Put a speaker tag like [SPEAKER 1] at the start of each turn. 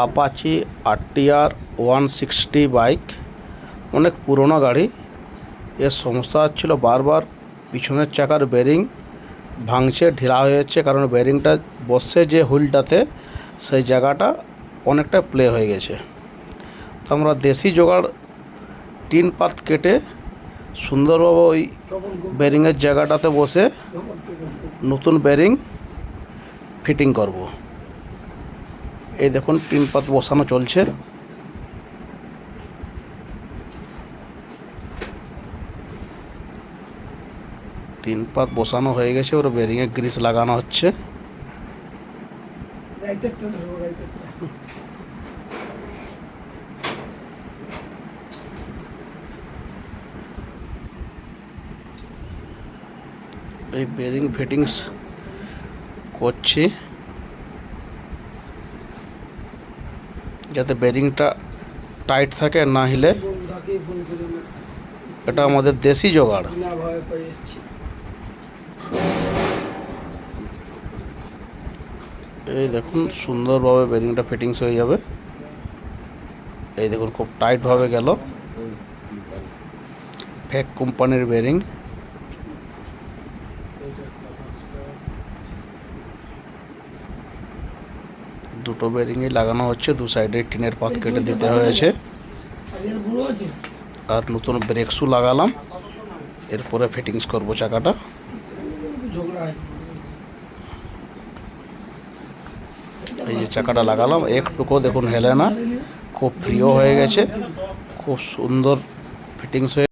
[SPEAKER 1] Apache RTR 160 bike, অনেক পুরনো গাড়ি। এর সমস্যা হচ্ছিল বারবার পিছনের চাকার বেরিং ভাঙছে, ঢিলা হয়ে যাচ্ছে, কারণ বেরিংটা বসছে যে হুইলটাতে সেই জায়গাটা অনেকটা প্লে হয়ে গেছে। তো আমরা দেশি জোগাড় টিন পাত কেটে সুন্দরভাবে ওই বেরিংয়ের জায়গাটাতে বসে নতুন বেরিং ফিটিং করব। এই দেখুন টিন পাত বসানো চলছে। টিন পাত বসানো হয়ে গেছে, ওর বেরিংয়ে গ্রিস লাগানো হচ্ছে। এই বেরিং ফিটিংস করছি যাতে বেরিংটা টাইট থাকে, না হলে এটা আমাদের দেশি জোগাড়। এই দেখুন সুন্দরভাবে বেরিংটা ফিটিংস হয়ে যাবে। এই দেখুন খুব টাইটভাবে গেল। ফেক কোম্পানির বেরিং। দুটো বেরিংই লাগানো হচ্ছে, দু সাইডে টিনের পাত কেটে দিতে হয়েছে। আর নতুন ব্রেক শু লাগালাম, এরপরে ফিটিংস করব চাকাটা। এই যে চাকাটা লাগালাম, একটুকু দেখুন হেলে না, খুব প্রিয় হয়ে গেছে, খুব সুন্দর ফিটিংস হয়ে